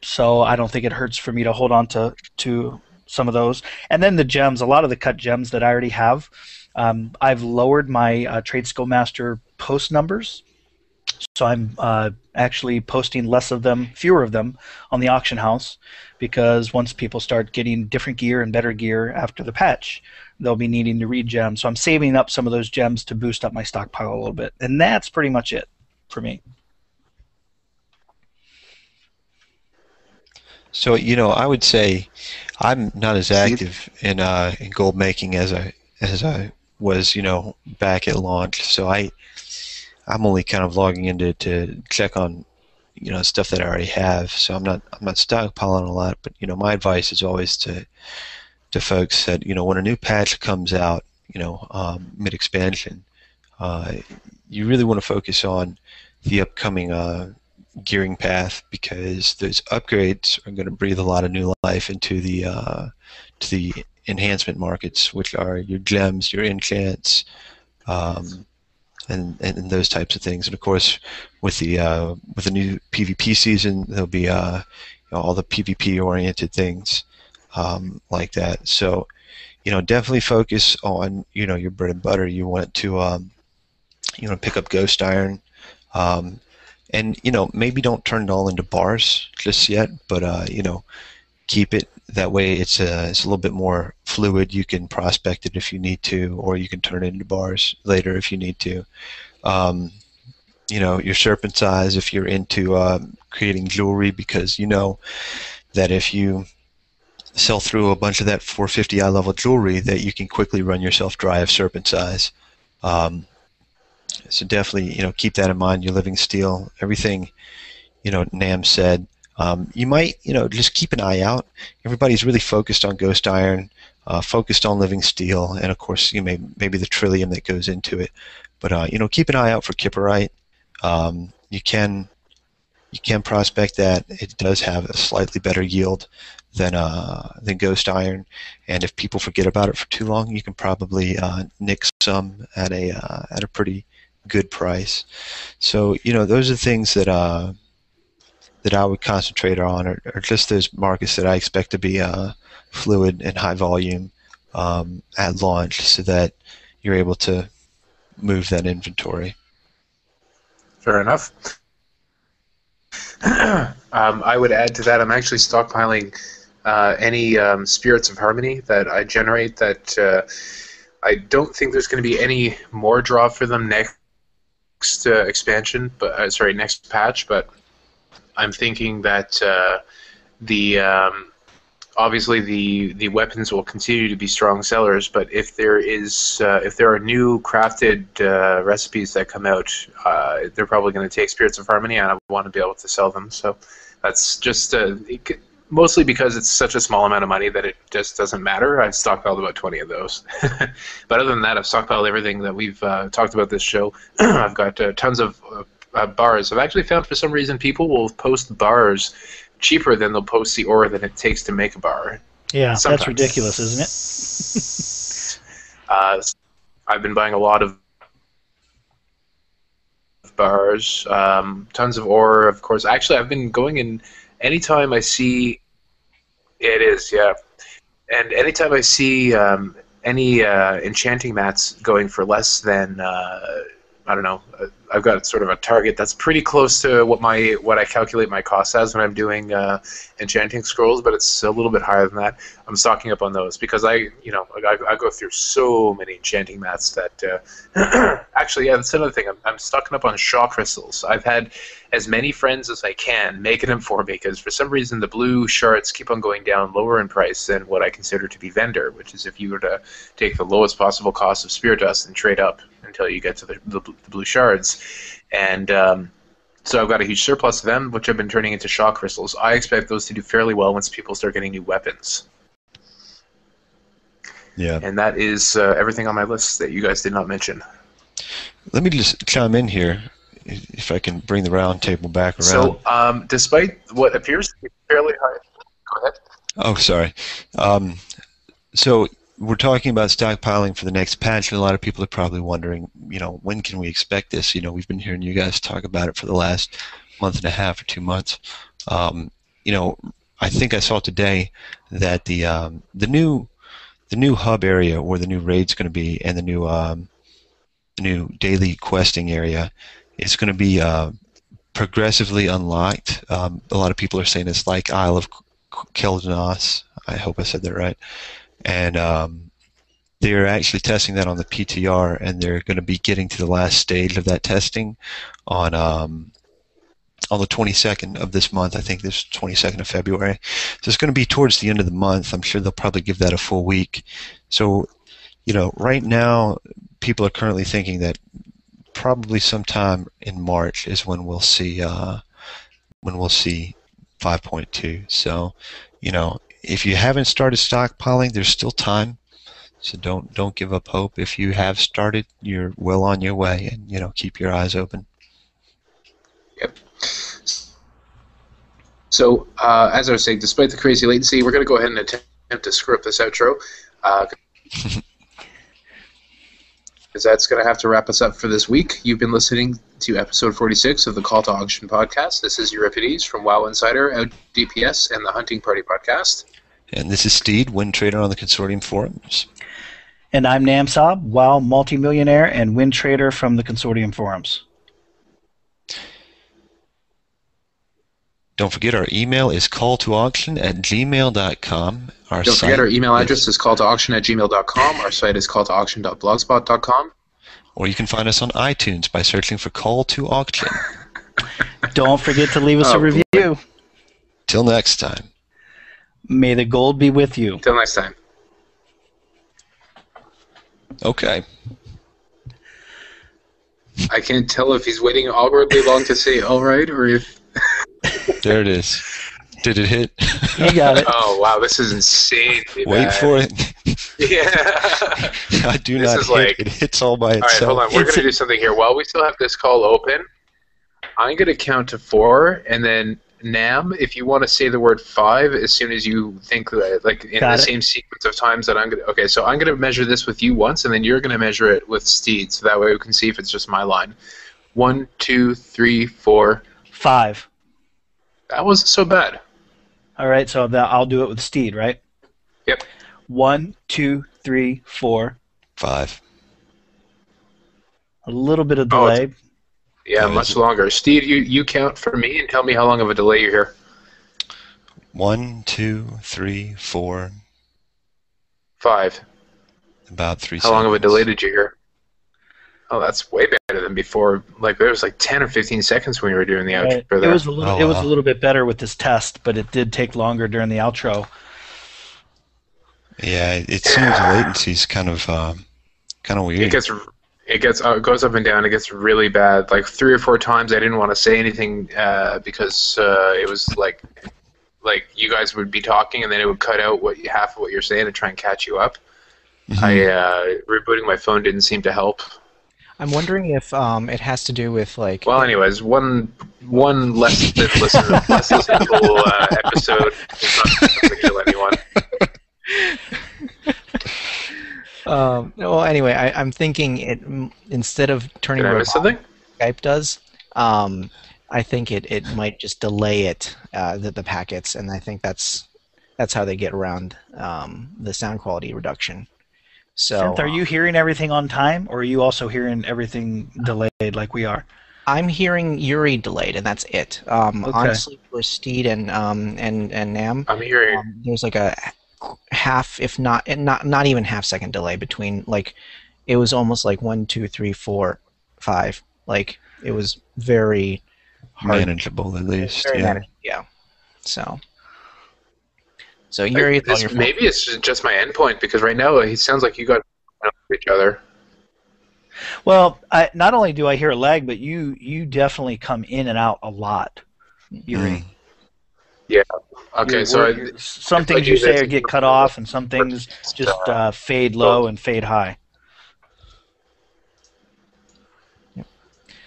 So I don't think it hurts for me to hold on to some of those. And then the gems, a lot of the cut gems that I already have, I've lowered my Trade Skill Master post numbers. So I'm actually posting fewer of them on the auction house, because once people start getting different gear and better gear after the patch, they'll be needing to read gems. So I'm saving up some of those gems to boost up my stockpile a little bit. And that's pretty much it for me. So, I would say I'm not as active in gold making as I was, back at launch. So I'm only kind of logging in to check on, stuff that I already have. So I'm not stockpiling a lot. But my advice is always to folks that when a new patch comes out, mid expansion, you really want to focus on the upcoming gearing path, because those upgrades are going to breathe a lot of new life into the enhancement markets, which are your gems, your enchants, and those types of things. And of course, with the new PvP season, there'll be all the PvP oriented things like that. So definitely focus on your bread and butter. You want to pick up Ghost Iron. And maybe don't turn it all into bars just yet, but keep it that way. It's a little bit more fluid. You can prospect it if you need to, or you can turn it into bars later if you need to. Your serpent's eyes if you're into creating jewelry, because that if you sell through a bunch of that 450 eye level jewelry, that you can quickly run yourself dry of serpent's eyes. So definitely, keep that in mind. Your living steel, everything, Nam said. You might, just keep an eye out. Everybody's really focused on Ghost Iron, focused on living steel, and of course, maybe the Trillium that goes into it. But keep an eye out for Kipperite. You can prospect that. It does have a slightly better yield than Ghost Iron, and if people forget about it for too long, you can probably nick some at a pretty good price. So those are things that I would concentrate on, or just those markets that I expect to be fluid and high volume at launch, so that you're able to move that inventory. Fair enough. I would add to that, I'm actually stockpiling any Spirits of Harmony that I generate. That I don't think there's going to be any more draw for them next expansion, but next patch. But I'm thinking that obviously the weapons will continue to be strong sellers. But if there are new crafted recipes that come out, they're probably going to take Spirits of Harmony, and I want to be able to sell them. So that's just mostly because it's such a small amount of money that it just doesn't matter. I've stockpiled about 20 of those. But other than that, I've stockpiled everything that we've talked about this show. I've got tons of bars. I've actually found for some reason people will post bars cheaper than they'll post the ore that it takes to make a bar. Yeah, sometimes. That's ridiculous, isn't it? I've been buying a lot of bars, tons of ore, of course. Actually, I've been going in anytime I see... It is, yeah. And anytime I see any enchanting mats going for less than, I don't know, I've got sort of a target that's pretty close to what I calculate my cost as when I'm doing enchanting scrolls, but it's a little bit higher than that. I'm stocking up on those because I go through so many enchanting mats that actually, yeah, that's another thing. I'm stocking up on Shaw crystals. I've had as many friends as I can making them for me, because for some reason the blue shards keep on going down lower in price than what I consider to be vendor, which is if you were to take the lowest possible cost of Spirit Dust and trade up until you get to the blue shards. And so I've got a huge surplus of them, which I've been turning into Shaw crystals. I expect those to do fairly well once people start getting new weapons. Yeah. And that is everything on my list that you guys did not mention. Let me just chime in here, if I can bring the round table back around. So, despite what appears to be fairly high... Go ahead. Oh, sorry. So we're talking about stockpiling for the next patch, and a lot of people are probably wondering, when can we expect this? We've been hearing you guys talk about it for the last month and a half or 2 months. I think I saw today that the new hub area where the new raid's going to be, and the new daily questing area is going to be progressively unlocked. A lot of people are saying it's like Isle of Keldanos. I hope I said that right. And they're actually testing that on the PTR, and they're going to be getting to the last stage of that testing on the 22nd of this month. I think this 22nd of February. So it's going to be towards the end of the month. I'm sure they'll probably give that a full week. So, right now, people are currently thinking that probably sometime in March is when we'll see 5.2. So, if you haven't started stockpiling, there's still time. So don't give up hope. If you have started, you're well on your way, and keep your eyes open. Yep. So as I was saying, despite the crazy latency, we're going to go ahead and attempt to screw up this outro. Because that's going to have to wrap us up for this week. You've been listening to episode 46 of the Call to Auction podcast. This is Euripides from WoW Insider, Out DPS, and the Hunting Party podcast. And this is Steed, Wind Trader on the Consortium forums. And I'm Namsob, WoW multimillionaire and Wind Trader from the Consortium forums. Don't forget our email is calltoauction@gmail.com. Don't forget our email address is calltoauction@gmail.com. Our site is calltoauction.blogspot.com. Or you can find us on iTunes by searching for Call to Auction. Don't forget to leave us a review. Till next time. May the gold be with you. Till next time. Okay. I can't tell if he's waiting awkwardly long to say all right, or if... There it is. Did it hit? You got it. Oh, wow, this is insane. Wait for it. Yeah. I do not hit. Like... It hits all by itself. All right, hold on. We're going to do something here. While we still have this call open, I'm going to count to 4, and then Nam, if you want to say the word 5 as soon as you think, like in the same sequence of times that I'm going to... Okay, so I'm going to measure this with you once, and then you're going to measure it with Steed, so that way we can see if it's just my line. 1, 2, 3, 4... 5. That wasn't so bad. All right, so I'll do it with Steed, right? Yep. 1, 2, 3, 4... 5. A little bit of delay. Yeah, much longer. Steve, you count for me and tell me how long of a delay you hear. 1, 2, 3, 4... 5. About 3 seconds. How long of a delay did you hear? Oh, that's way better than before. Like, there was like 10 or 15 seconds when you were doing the outro. Right. It was a little bit better with this test, but it did take longer during the outro. Yeah, it seems the latency's kind of weird. It goes up and down. It gets really bad. Like 3 or 4 times, I didn't want to say anything because it was like you guys would be talking, and then it would cut out half of what you're saying to try and catch you up. Mm-hmm. Rebooting my phone didn't seem to help. I'm wondering if it has to do with like. Well, anyways, one less listenable episode is not going to kill anyone. Well, anyway, I'm thinking it instead of turning Did I miss something? Skype does. I think it might just delay it the packets, and I think that's how they get around the sound quality reduction. So, Synth, are you hearing everything on time, or are you also hearing everything delayed like we are? I'm hearing Yuri delayed, and that's it. Okay. Honestly, for Steed and Nam, I'm hearing. There's like a half, if not even half-second delay between. Like, it was almost like 1, 2, 3, 4, 5. Like, it was very hard. Manageable, at least. Very manageable, yeah. So Yuri, maybe it's just my endpoint, because right now it sounds like you guys know each other. Well, not only do I hear a lag, but you definitely come in and out a lot, Yuri. Yeah. Okay. Some things you say get cut off, and some things just fade low and fade high.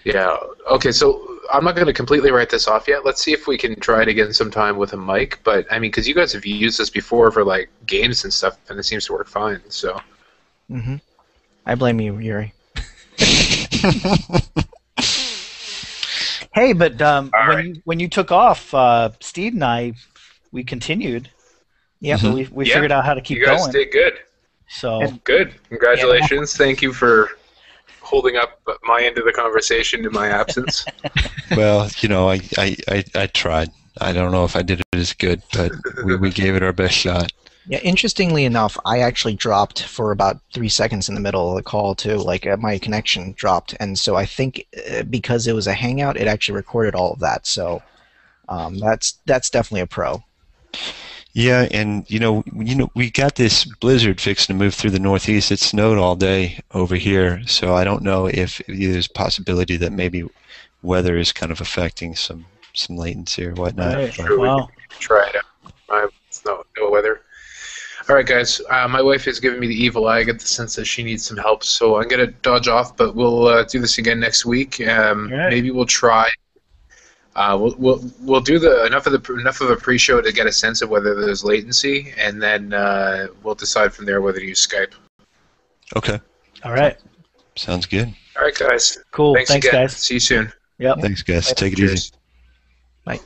Yeah. Okay, so I'm not going to completely write this off yet. Let's see if we can try it again sometime with a mic. But I mean, because you guys have used this before for like games and stuff, and it seems to work fine. So. Hmm. I blame you, Yuri. Hey, but right. when you took off, Steve and I, we continued. Yeah. So we figured out how to keep you guys going. did good. So Good. Congratulations. Thank you for holding up my end of the conversation in my absence. Well, I tried. I don't know if I did it as good, but we gave it our best shot. Yeah, interestingly enough, I actually dropped for about 3 seconds in the middle of the call too. Like my connection dropped, and so I think because it was a Hangout, it actually recorded all of that. So that's definitely a pro. Yeah, and we got this blizzard fixing to move through the Northeast. It snowed all day over here, so I don't know if there's a possibility that maybe weather is kind of affecting some latency or whatnot. Right. Sure, Wow. we can try it out. It's no weather. All right, guys. My wife is giving me the evil eye. I get the sense that she needs some help, so I'm gonna dodge off. But we'll do this again next week. Right. Maybe we'll try. We'll do enough of a pre-show to get a sense of whether there's latency, and then we'll decide from there whether to use Skype. Okay. All right. Sounds good. All right, guys. Cool. Thanks Thanks again. guys. See you soon. Yep. Thanks, guys. Take it Cheers. easy. Bye.